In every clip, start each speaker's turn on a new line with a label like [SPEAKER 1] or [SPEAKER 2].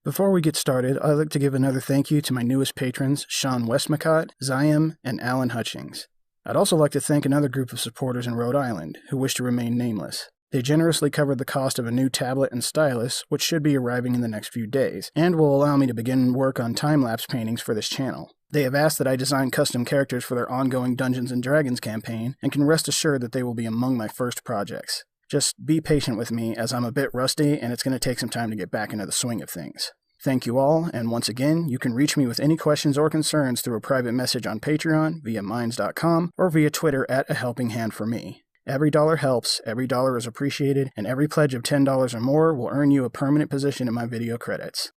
[SPEAKER 1] Before we get started, I'd like to give another thank you to my newest patrons, Sean Westmacott, Ziam, and Alan Hutchings. I'd also like to thank another group of supporters in Rhode Island, who wish to remain nameless. They generously covered the cost of a new tablet and stylus, which should be arriving in the next few days, and will allow me to begin work on time-lapse paintings for this channel. They have asked that I design custom characters for their ongoing Dungeons & Dragons campaign, and can rest assured that they will be among my first projects. Just be patient with me, as I'm a bit rusty, and it's going to take some time to get back into the swing of things. Thank you all, and once again, you can reach me with any questions or concerns through a private message on Patreon, via Minds.com, or via Twitter at A Helping Hand for Me. Every dollar helps, every dollar is appreciated, and every pledge of $10 or more will earn you a permanent position in my video credits.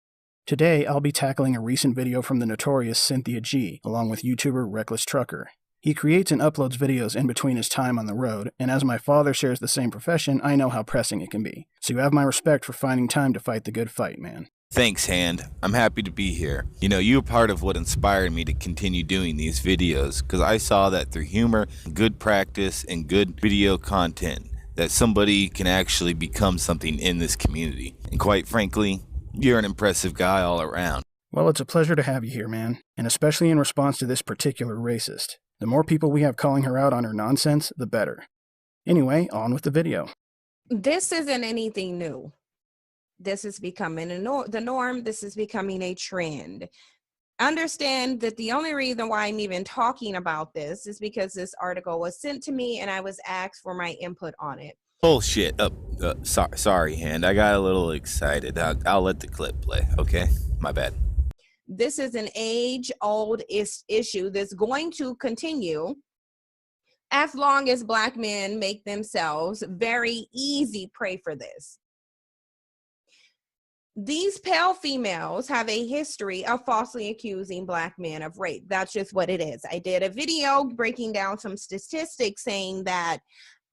[SPEAKER 1] Today, I'll be tackling a recent video from the notorious Cynthia G, along with YouTuber Reckless Trucker. He creates and uploads videos in between his time on the road, and as my father shares the same profession, I know how pressing it can be. So you have my respect for finding time to fight the good fight, man.
[SPEAKER 2] Thanks, Hand. I'm happy to be here. You know, you were part of what inspired me to continue doing these videos, because I saw that through humor, good practice, and good video content, that somebody can actually become something in this community. And quite frankly, you're an impressive guy all around.
[SPEAKER 1] Well, it's a pleasure to have you here, man, and especially in response to this particular racist. The more people we have calling her out on her nonsense, the better. Anyway, on with the video.
[SPEAKER 3] This isn't anything new. This is becoming the norm. This is becoming a trend. Understand that the only reason why I'm even talking about this is because this article was sent to me and I was asked for my input on it.
[SPEAKER 2] Bullshit. Sorry, Hand. I got a little excited. I'll let the clip play, okay? My bad.
[SPEAKER 3] This is an age-old issue that's going to continue as long as Black men make themselves very easy prey for this. These pale females have a history of falsely accusing Black men of rape. That's just what it is. I did a video breaking down some statistics saying that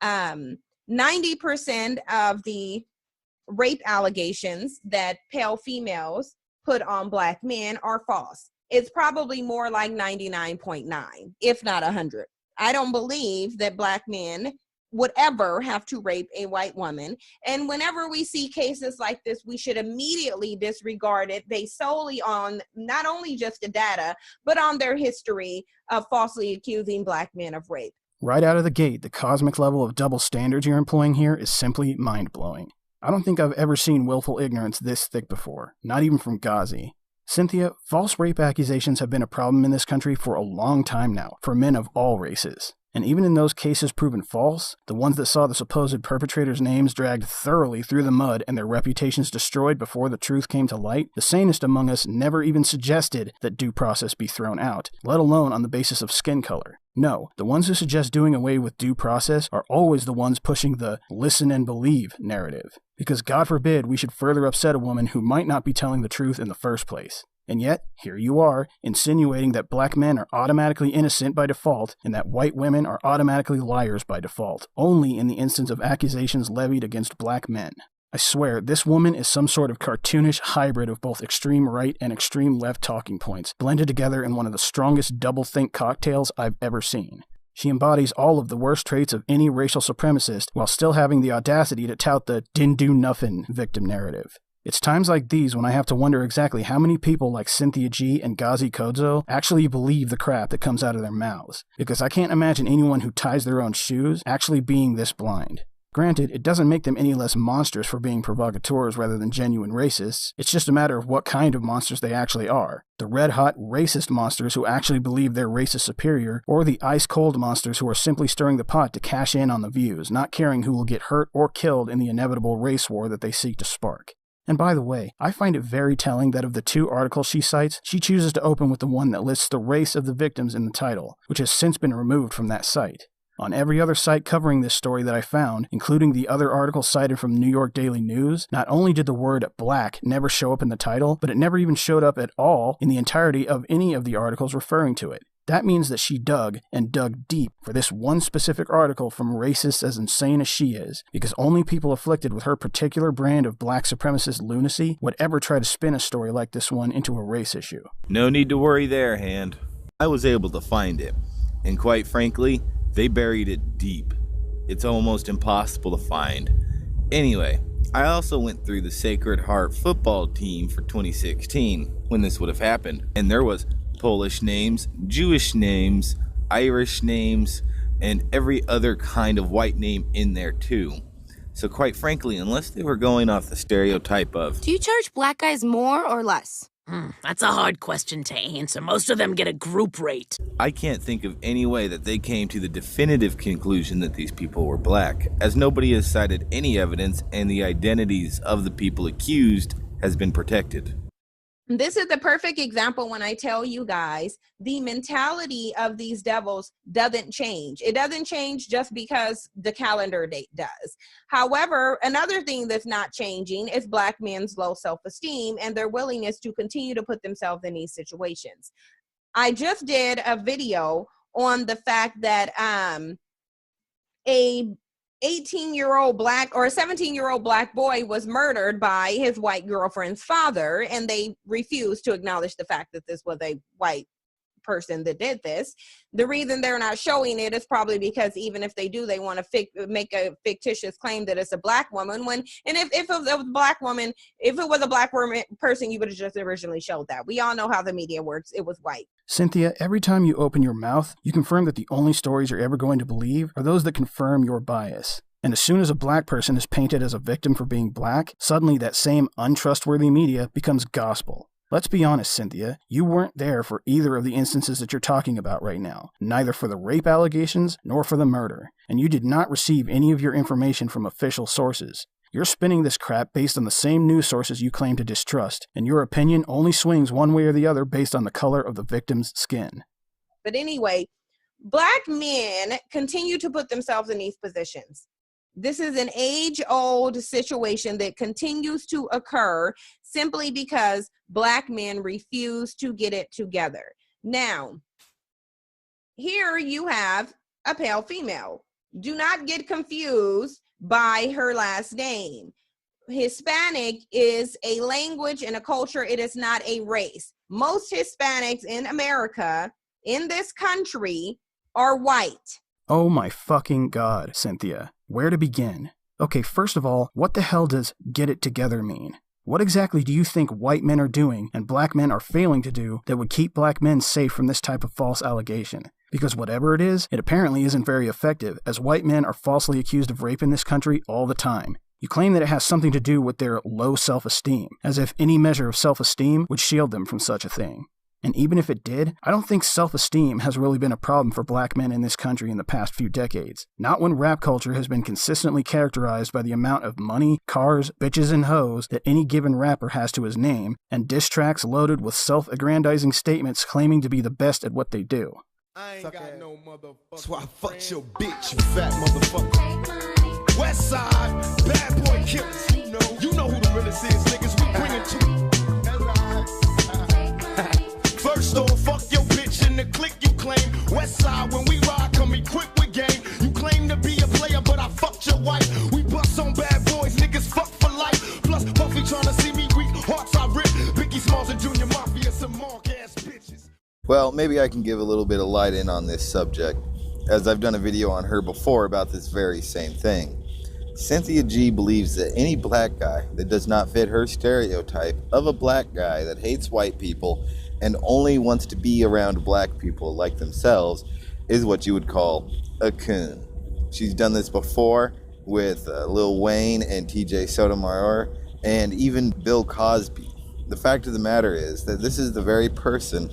[SPEAKER 3] 90% of the rape allegations that pale females put on Black men are false. It's probably more like 99.9, if not 100. I don't believe that Black men would ever have to rape a white woman. And whenever we see cases like this, we should immediately disregard it based solely on not only just the data, but on their history of falsely accusing Black men of rape.
[SPEAKER 1] Right out of the gate, the cosmic level of double standards you're employing here is simply mind-blowing. I don't think I've ever seen willful ignorance this thick before, not even from Ghazi. Cynthia, false rape accusations have been a problem in this country for a long time now, for men of all races. And even in those cases proven false, the ones that saw the supposed perpetrators' names dragged thoroughly through the mud and their reputations destroyed before the truth came to light, the sanest among us never even suggested that due process be thrown out, let alone on the basis of skin color. No, the ones who suggest doing away with due process are always the ones pushing the listen and believe narrative. Because God forbid we should further upset a woman who might not be telling the truth in the first place. And yet, here you are, insinuating that Black men are automatically innocent by default, and that white women are automatically liars by default, only in the instance of accusations levied against Black men. I swear, this woman is some sort of cartoonish hybrid of both extreme right and extreme left talking points, blended together in one of the strongest double-think cocktails I've ever seen. She embodies all of the worst traits of any racial supremacist, while still having the audacity to tout the didn't do nothing victim narrative. It's times like these when I have to wonder exactly how many people like Cynthia G and Ghazi Kodzo actually believe the crap that comes out of their mouths, because I can't imagine anyone who ties their own shoes actually being this blind. Granted, it doesn't make them any less monsters for being provocateurs rather than genuine racists. It's just a matter of what kind of monsters they actually are. The red-hot racist monsters who actually believe they're racist superior, or the ice-cold monsters who are simply stirring the pot to cash in on the views, not caring who will get hurt or killed in the inevitable race war that they seek to spark. And by the way, I find it very telling that of the two articles she cites, she chooses to open with the one that lists the race of the victims in the title, which has since been removed from that site. On every other site covering this story that I found, including the other articles cited from New York Daily News, not only did the word black never show up in the title, but it never even showed up at all in the entirety of any of the articles referring to it. That means that she dug, and dug deep, for this one specific article from racists as insane as she is, because only people afflicted with her particular brand of black supremacist lunacy would ever try to spin a story like this one into a race issue.
[SPEAKER 2] No need to worry there, Hand. I was able to find it, and quite frankly, they buried it deep. It's almost impossible to find. Anyway, I also went through the Sacred Heart football team for 2016 when this would have happened, and there was Polish names, Jewish names, Irish names, and every other kind of white name in there too. So quite frankly, unless they were going off the stereotype of,
[SPEAKER 4] do you charge black guys more or less?
[SPEAKER 5] That's a hard question to answer. Most of them get a group rate.
[SPEAKER 2] I can't think of any way that they came to the definitive conclusion that these people were black, as nobody has cited any evidence and the identities of the people accused has been protected.
[SPEAKER 3] This is the perfect example when I tell you guys the mentality of these devils doesn't change. It doesn't change just because the calendar date does. However, another thing that's not changing is black men's low self-esteem and their willingness to continue to put themselves in these situations. I just did a video on the fact that a 18-year-old black or a 17-year-old black boy was murdered by his white girlfriend's father, and they refused to acknowledge the fact that this was a white person that did this. The reason they're not showing it is probably because even if they do, they want to make a fictitious claim that it's a black woman. If it was a black woman, if it was a black person, you would have just originally showed that. We all know how the media works. It was white.
[SPEAKER 1] Cynthia, every time you open your mouth, you confirm that the only stories you're ever going to believe are those that confirm your bias. And as soon as a black person is painted as a victim for being black, suddenly that same untrustworthy media becomes gospel. Let's be honest, Cynthia, you weren't there for either of the instances that you're talking about right now, neither for the rape allegations nor for the murder, and you did not receive any of your information from official sources. You're spinning this crap based on the same news sources you claim to distrust, and your opinion only swings one way or the other based on the color of the victim's skin.
[SPEAKER 3] But anyway, black men continue to put themselves in these positions. This is an age-old situation that continues to occur simply because black men refuse to get it together. Now, here you have a pale female. Do not get confused by her last name. Hispanic is a language and a culture. It is not a race. Most Hispanics in America, in this country, are white.
[SPEAKER 1] Oh my fucking God, Cynthia. Where to begin? Okay, first of all, what the hell does get it together mean? What exactly do you think white men are doing and black men are failing to do that would keep black men safe from this type of false allegation? Because whatever it is, it apparently isn't very effective, as white men are falsely accused of rape in this country all the time. You claim that it has something to do with their low self-esteem, as if any measure of self-esteem would shield them from such a thing. And even if it did, I don't think self-esteem has really been a problem for black men in this country in the past few decades. Not when rap culture has been consistently characterized by the amount of money, cars, bitches, and hoes that any given rapper has to his name, and diss tracks loaded with self-aggrandizing statements claiming to be the best at what they do.
[SPEAKER 6] I ain't got no motherfucker. So I fucked your bitch, you fat motherfucker. West side, bad boy killers. You know who the realest is, niggas. We bring it to you. First off, fuck your bitch in the clique you claim. West side, when we ride, come equipped with game. You claim to be a player, but I fucked your wife. We bust on bad boys, niggas fuck for life. Plus, Puffy tryna see me weak, hearts I rip. Biggie Smalls and Junior Mafia, some mark ass bitches.
[SPEAKER 2] Well, maybe I can give a little bit of light in on this subject, as I've done a video on her before about this very same thing. Cynthia G believes that any black guy that does not fit her stereotype of a black guy that hates white people and only wants to be around black people like themselves is what you would call a coon. She's done this before with Lil Wayne and TJ Sotomayor and even Bill Cosby. The fact of the matter is that this is the very person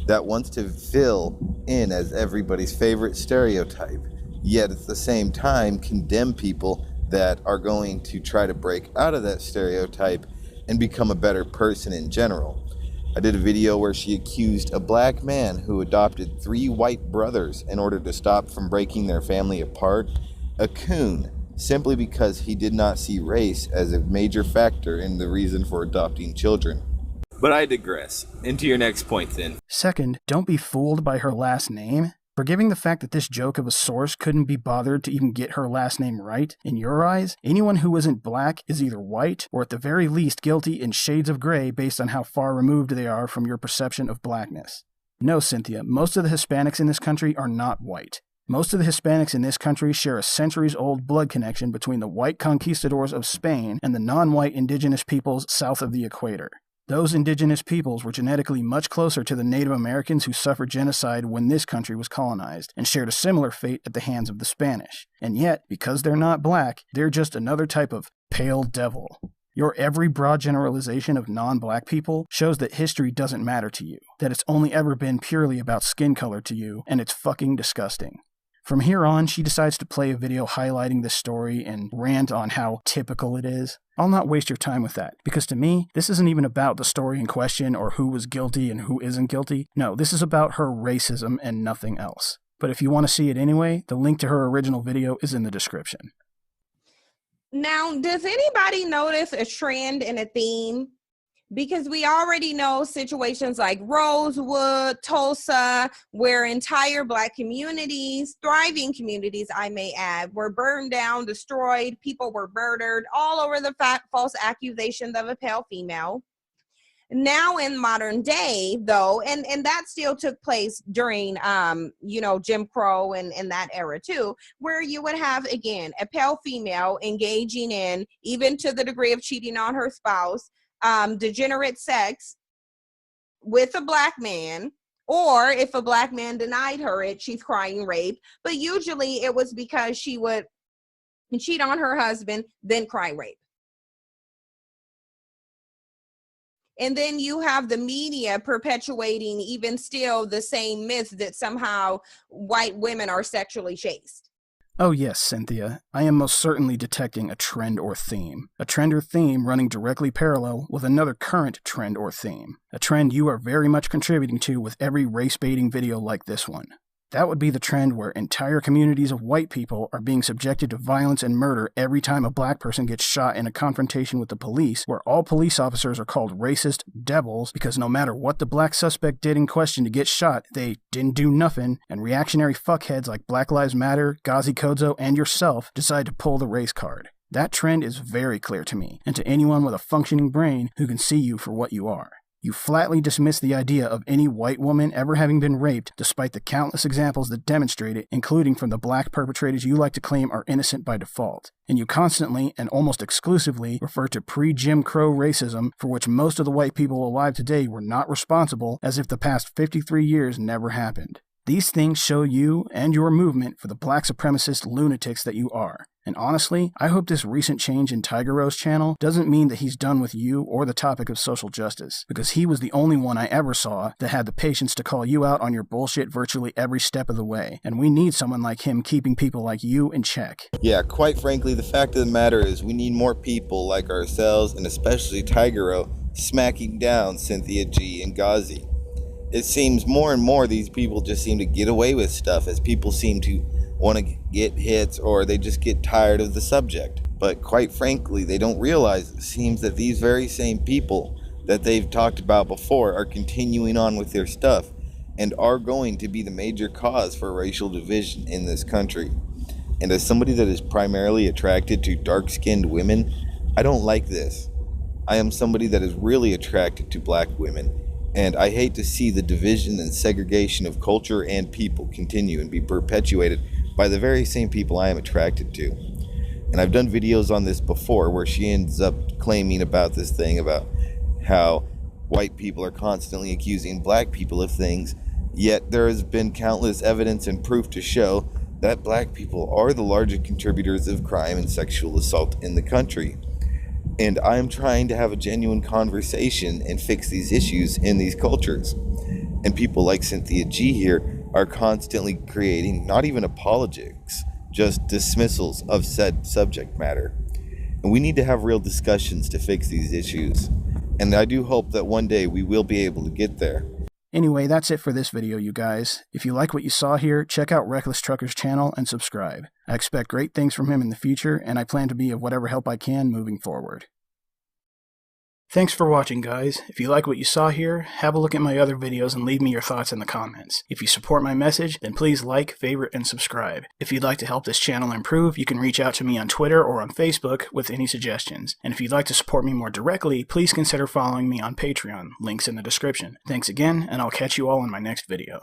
[SPEAKER 2] that wants to fill in as everybody's favorite stereotype, yet at the same time condemn people that are going to try to break out of that stereotype and become a better person in general. I did a video where she accused a black man who adopted 3 white brothers in order to stop from breaking their family apart a coon, simply because he did not see race as a major factor in the reason for adopting children. But I digress. Into your next point then.
[SPEAKER 1] Second, don't be fooled by her last name. Forgiving the fact that this joke of a source couldn't be bothered to even get her last name right, in your eyes, anyone who isn't black is either white or at the very least guilty in shades of gray based on how far removed they are from your perception of blackness. No, Cynthia, most of the Hispanics in this country are not white. Most of the Hispanics in this country share a centuries-old blood connection between the white conquistadors of Spain and the non-white indigenous peoples south of the equator. Those indigenous peoples were genetically much closer to the Native Americans who suffered genocide when this country was colonized, and shared a similar fate at the hands of the Spanish. And yet, because they're not black, they're just another type of pale devil. Your every broad generalization of non-black people shows that history doesn't matter to you, that it's only ever been purely about skin color to you, and it's fucking disgusting. From here on, she decides to play a video highlighting this story and rant on how typical it is. I'll not waste your time with that, because to me, this isn't even about the story in question or who was guilty and who isn't guilty. No, this is about her racism and nothing else. But if you want to see it anyway, the link to her original video is in the description.
[SPEAKER 3] Now, does anybody notice a trend and a theme? Because we already know situations like Rosewood, Tulsa, where entire Black communities, thriving communities, I may add, were burned down, destroyed, people were murdered, all over the false accusations of a pale female. Now in modern day, though, and that still took place during, Jim Crow and that era too, where you would have, again, a pale female engaging in, even to the degree of cheating on her spouse, degenerate sex with a Black man, or if a Black man denied her it, she's crying rape. But usually it was because she would cheat on her husband, then cry rape. And then you have the media perpetuating even still the same myth that somehow white women are sexually chaste.
[SPEAKER 1] Oh yes, Cynthia, I am most certainly detecting a trend or theme. A trend or theme running directly parallel with another current trend or theme. A trend you are very much contributing to with every race-baiting video like this one. That would be the trend where entire communities of white people are being subjected to violence and murder every time a Black person gets shot in a confrontation with the police, where all police officers are called racist devils because no matter what the Black suspect did in question to get shot, they didn't do nothing, and reactionary fuckheads like Black Lives Matter, Ghazi Kodzo, and yourself decide to pull the race card. That trend is very clear to me, and to anyone with a functioning brain who can see you for what you are. You flatly dismiss the idea of any white woman ever having been raped, despite the countless examples that demonstrate it, including from the Black perpetrators you like to claim are innocent by default. And you constantly, and almost exclusively, refer to pre-Jim Crow racism, for which most of the white people alive today were not responsible, as if the past 53 years never happened. These things show you and your movement for the Black supremacist lunatics that you are. And honestly, I hope this recent change in Tigero's channel doesn't mean that he's done with you or the topic of social justice, because he was the only one I ever saw that had the patience to call you out on your bullshit virtually every step of the way, and we need someone like him keeping people like you in check.
[SPEAKER 2] Yeah, quite frankly, the fact of the matter is we need more people like ourselves, and especially Tigero, smacking down Cynthia G and Ghazi. It seems more and more these people just seem to get away with stuff as people seem to want to get hits, or they just get tired of the subject. But quite frankly, they don't realize it seems that these very same people that they've talked about before are continuing on with their stuff and are going to be the major cause for racial division in this country. And as somebody that is primarily attracted to dark-skinned women, I don't like this. I am somebody that is really attracted to Black women, and I hate to see the division and segregation of culture and people continue and be perpetuated by the very same people I am attracted to. And I've done videos on this before where she ends up claiming about this thing about how white people are constantly accusing Black people of things, yet there has been countless evidence and proof to show that Black people are the largest contributors of crime and sexual assault in the country. And I'm trying to have a genuine conversation and fix these issues in these cultures. And people like Cynthia G here are constantly creating not even apologetics, just dismissals of said subject matter. And we need to have real discussions to fix these issues. And I do hope that one day we will be able to get there.
[SPEAKER 1] Anyway, that's it for this video, you guys. If you like what you saw here, check out Reckless Trucker's channel and subscribe. I expect great things from him in the future, and I plan to be of whatever help I can moving forward. Thanks for watching, guys. If you like what you saw here, have a look at my other videos and leave me your thoughts in the comments. If you support my message, then please like, favorite, and subscribe. If you'd like to help this channel improve, you can reach out to me on Twitter or on Facebook with any suggestions. And if you'd like to support me more directly, please consider following me on Patreon, links in the description. Thanks again, and I'll catch you all in my next video.